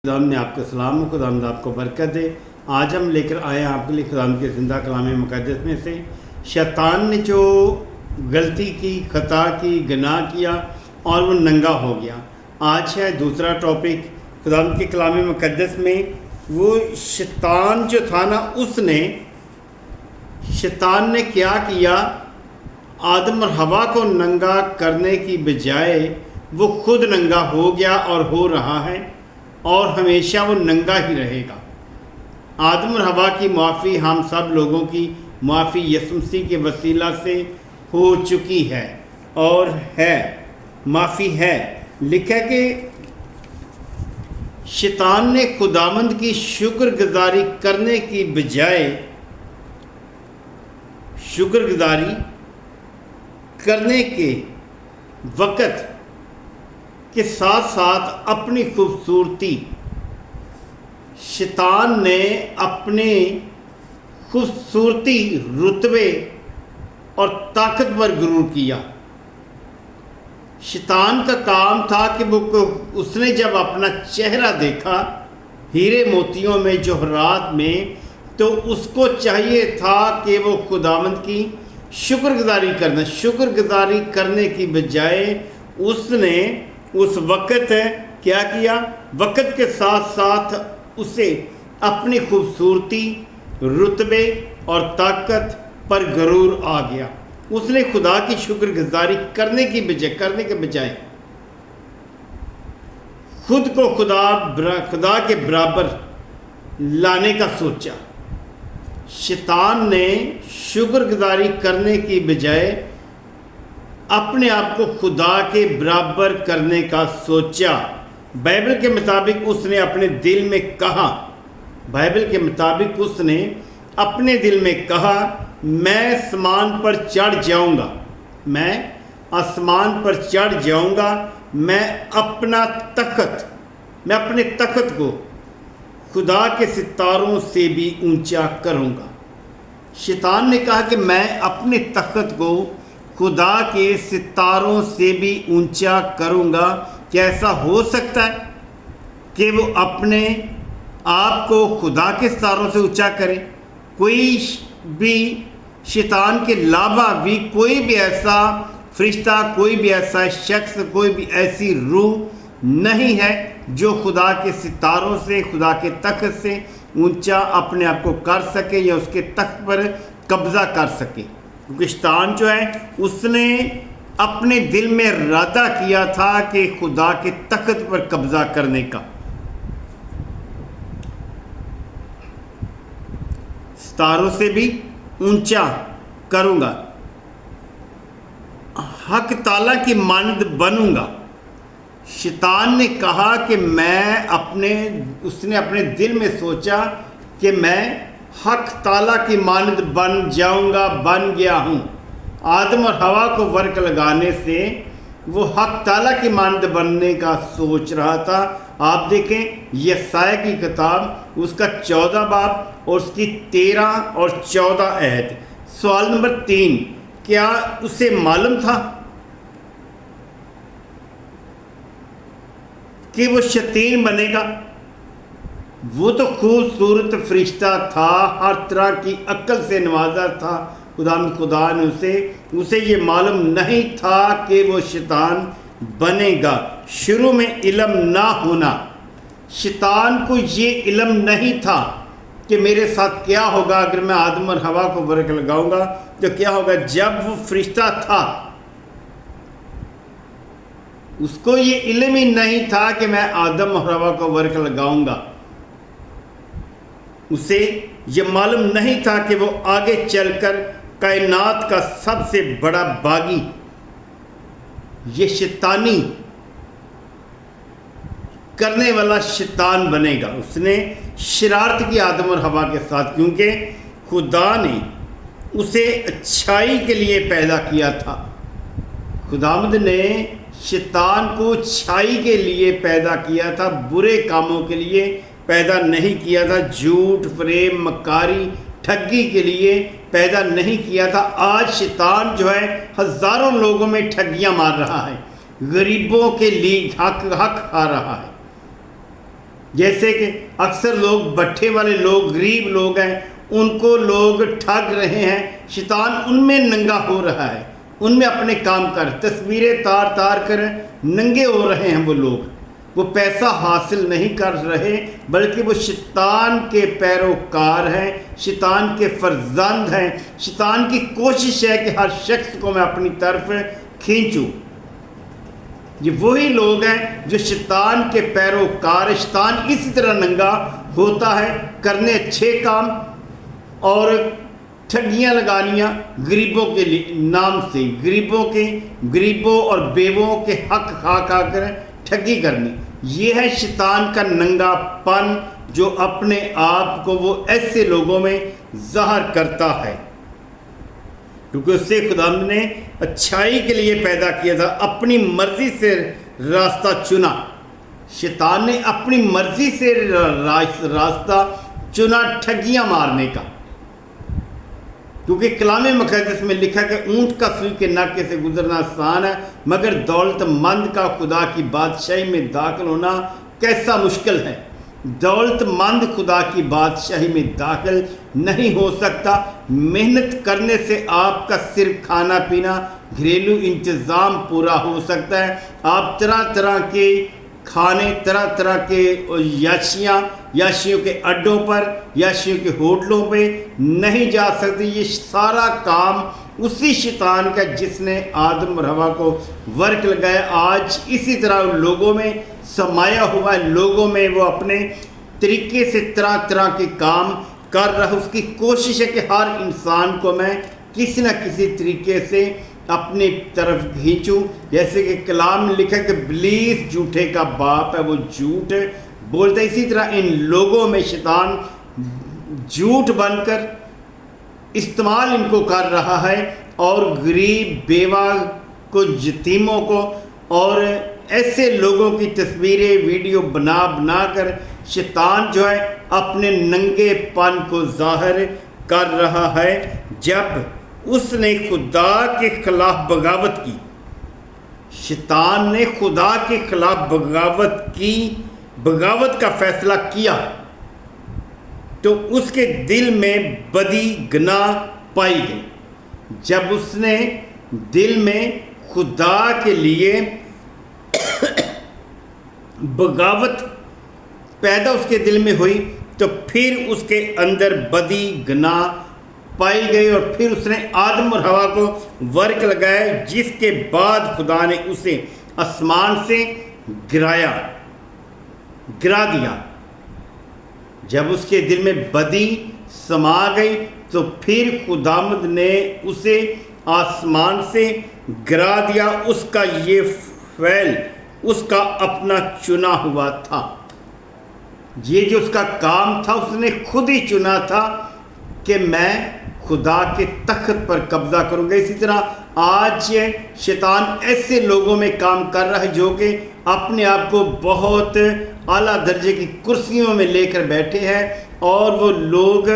خداوند نے آپ کو سلام، خداوند آپ کو برکت دے۔ آج ہم لے کر آئے ہیں آپ کے لیے خداوند کے زندہ کلام مقدس میں سے شیطان نے جو غلطی کی، خطا کی، گناہ کیا اور وہ ننگا ہو گیا۔ آج ہے دوسرا ٹاپک خداوند کے کلام مقدس میں۔ وہ شیطان جو تھا نا، شیطان نے کیا کیا؟ آدم اور حوا کو ننگا کرنے کی بجائے وہ خود ننگا ہو گیا اور ہو رہا ہے، اور ہمیشہ وہ ننگا ہی رہے گا۔ آدم اور حوا کی معافی، ہم سب لوگوں کی معافی یسوع مسیح کے وسیلہ سے ہو چکی ہے اور ہے، معافی ہے۔ لکھا کہ شیطان نے خداوند کی شکر گزاری کرنے کی بجائے شکر گزاری کرنے کے وقت کے ساتھ ساتھ اپنی خوبصورتی، شیطان نے اپنے خوبصورتی، رتبے اور طاقت پر غرور کیا۔ شیطان کا کام تھا کہ اس نے جب اپنا چہرہ دیکھا ہیرے موتیوں میں، جوہرات میں، تو اس کو چاہیے تھا کہ وہ خداوند کی شکر گزاری کرنے کی بجائے اس نے اس وقت کیا کیا؟ وقت کے ساتھ ساتھ اسے اپنی خوبصورتی، رتبے اور طاقت پر غرور آ گیا۔ اس نے خدا کی شکر گزاری کرنے کے بجائے خود کو خدا کے برابر لانے کا سوچا۔ شیطان نے شکر گزاری کرنے کی بجائے اپنے آپ کو خدا کے برابر کرنے کا سوچا۔ بائبل کے مطابق اس نے اپنے دل میں کہا، میں آسمان پر چڑھ جاؤں گا، میں اپنے تخت کو خدا کے ستاروں سے بھی اونچا کروں گا۔ شیطان نے کہا کہ میں اپنے تخت کو خدا کے ستاروں سے بھی اونچا کروں گا۔ کیا ایسا ہو سکتا ہے کہ وہ اپنے آپ کو خدا کے ستاروں سے اونچا کرے؟ کوئی بھی شیطان کے علاوہ بھی کوئی بھی ایسا فرشتہ، کوئی بھی ایسا شخص، کوئی بھی ایسی روح نہیں ہے جو خدا کے ستاروں سے، خدا کے تخت سے اونچا اپنے آپ کو کر سکے یا اس کے تخت پر قبضہ کر سکے۔ کیونکہ شیطان جو ہے، اس نے اپنے دل میں ارادہ کیا تھا کہ خدا کے تخت پر قبضہ کرنے کا۔ ستاروں سے بھی اونچا کروں گا، حق تعالیٰ کی مانند بنوں گا۔ شیطان نے کہا کہ اس نے اپنے دل میں سوچا کہ میں حق تعالیٰ کی مانند بن جاؤں گا، بن گیا ہوں۔ آدم اور حوا کو ورک لگانے سے وہ حق تعالیٰ کی مانند بننے کا سوچ رہا تھا۔ آپ دیکھیں یسایا کی کتاب، اس کا 14 باب اور اس کی 13 اور 14 آیت۔ سوال نمبر 3، کیا اسے معلوم تھا کہ وہ شیطان بنے گا؟ وہ تو خوبصورت فرشتہ تھا، ہر طرح کی عقل سے نوازا تھا۔ خدا نے اسے یہ معلوم نہیں تھا کہ وہ شیطان بنے گا۔ شروع میں علم نہ ہونا، شیطان کو یہ علم نہیں تھا کہ میرے ساتھ کیا ہوگا اگر میں آدم اور حوا کو ورک لگاؤں گا تو کیا ہوگا۔ جب وہ فرشتہ تھا، اس کو یہ علم ہی نہیں تھا کہ میں آدم اور حوا کو ورک لگاؤں گا۔ اسے یہ معلوم نہیں تھا کہ وہ آگے چل کر کائنات کا سب سے بڑا باغی، یہ شیطانی کرنے والا شیطان بنے گا۔ اس نے شرارت کی آدم اور حوا کے ساتھ، کیونکہ خدا نے اسے اچھائی کے لیے پیدا کیا تھا۔ خداوند نے شیطان کو اچھائی کے لیے پیدا کیا تھا، برے کاموں کے لیے پیدا نہیں کیا تھا، جھوٹ، فریب، مکاری، ٹھگی کے لیے پیدا نہیں کیا تھا۔ آج شیطان جو ہے ہزاروں لوگوں میں ٹھگیاں مار رہا ہے، غریبوں کے لیے حق کھا رہا ہے۔ جیسے کہ اکثر لوگ بٹھے والے لوگ غریب لوگ ہیں، ان کو لوگ ٹھگ رہے ہیں، شیطان ان میں ننگا ہو رہا ہے، ان میں اپنے کام کر تصویریں تار کر ننگے ہو رہے ہیں وہ لوگ، وہ پیسہ حاصل نہیں کر رہے بلکہ وہ شیطان کے پیروکار ہیں، شیطان کے فرزند ہیں، شیطان کی کوشش ہے کہ ہر شخص کو میں اپنی طرف کھینچوں۔ یہ وہی لوگ ہیں جو شیطان کے پیروکار، شیطان اسی طرح ننگا ہوتا ہے کرنے اچھے کام اور ٹھگیاں لگانیاں غریبوں کے نام سے، غریبوں اور بیووں کے حق کھا کر ٹھگی کرنی۔ یہ ہے شیطان کا ننگا پن جو اپنے آپ کو وہ ایسے لوگوں میں ظاہر کرتا ہے، کیونکہ اس سے خداوند نے اچھائی کے لیے پیدا کیا تھا، اپنی مرضی سے راستہ چنا۔ شیطان نے اپنی مرضی سے راستہ چنا ٹھگیاں مارنے کا، کیونکہ کلام مقدس میں لکھا کہ اونٹ کا سوئی کے ناکے سے گزرنا آسان ہے، مگر دولت مند کا خدا کی بادشاہی میں داخل ہونا کیسا مشکل ہے۔ دولت مند خدا کی بادشاہی میں داخل نہیں ہو سکتا۔ محنت کرنے سے آپ کا صرف کھانا پینا، گھریلو انتظام پورا ہو سکتا ہے۔ آپ طرح طرح کے کھانے، طرح طرح کے یاشیوں کے اڈوں پر، یاشیوں کے ہوٹلوں پہ نہیں جا سکتے۔ یہ سارا کام اسی شیطان کا جس نے آدم اور حوا کو ورک لگایا، آج اسی طرح لوگوں میں سمایا ہوا ہے۔ لوگوں میں وہ اپنے طریقے سے طرح طرح کے کام کر رہا ہے۔ اس کی کوشش ہے کہ ہر انسان کو میں کسی نہ کسی طریقے سے اپنی طرف کھینچوں، جیسے کہ کلام میں لکھا کہ ابلیس جھوٹے کا باپ ہے، وہ جھوٹ بولتا ہے۔ اسی طرح ان لوگوں میں شیطان جھوٹ بن کر استعمال ان کو کر رہا ہے، اور غریب بیوہ کو، یتیموں کو اور ایسے لوگوں کی تصویریں ویڈیو بنا کر شیطان جو ہے اپنے ننگے پن کو ظاہر کر رہا ہے۔ جب اس نے خدا کے خلاف بغاوت کی، شیطان نے خدا کے خلاف بغاوت کا فیصلہ کیا، تو اس کے دل میں بدی گناہ پائی گئی۔ جب اس نے دل میں خدا کے لیے بغاوت پیدا اس کے دل میں ہوئی، تو پھر اس کے اندر بدی گناہ پائی گئی، اور پھر اس نے آدم اور حوا کو ورک لگایا، جس کے بعد خدا نے اسے آسمان سے گرا دیا۔ جب اس کے دل میں بدی سما گئی تو پھر خداوند نے اسے آسمان سے گرا دیا۔ اس کا یہ فعل اس کا اپنا چنا ہوا تھا، یہ جو اس کا کام تھا اس نے خود ہی چنا تھا کہ میں خدا کے تخت پر قبضہ کروں گا۔ اسی طرح آج شیطان ایسے لوگوں میں کام کر رہا ہے جو کہ اپنے آپ کو بہت اعلیٰ درجے کی کرسیوں میں لے کر بیٹھے ہیں، اور وہ لوگ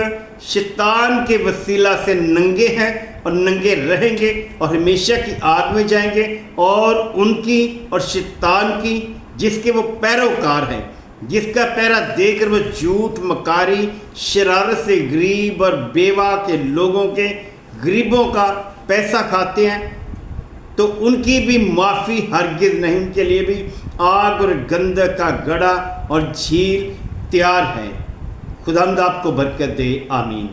شیطان کے وسیلہ سے ننگے ہیں اور ننگے رہیں گے اور ہمیشہ کی آگ میں جائیں گے، اور ان کی اور شیطان کی جس کے وہ پیروکار ہیں، جس کا پیرا دے کر وہ جھوٹ، مکاری، شرارت سے غریب اور بیوہ کے لوگوں کے، غریبوں کا پیسہ کھاتے ہیں، تو ان کی بھی معافی ہرگز نہیں، ان کے لیے بھی آگ اور گندک کا گڑھا اور جھیل تیار ہے۔ خداوند آپ کو برکت دے، آمین۔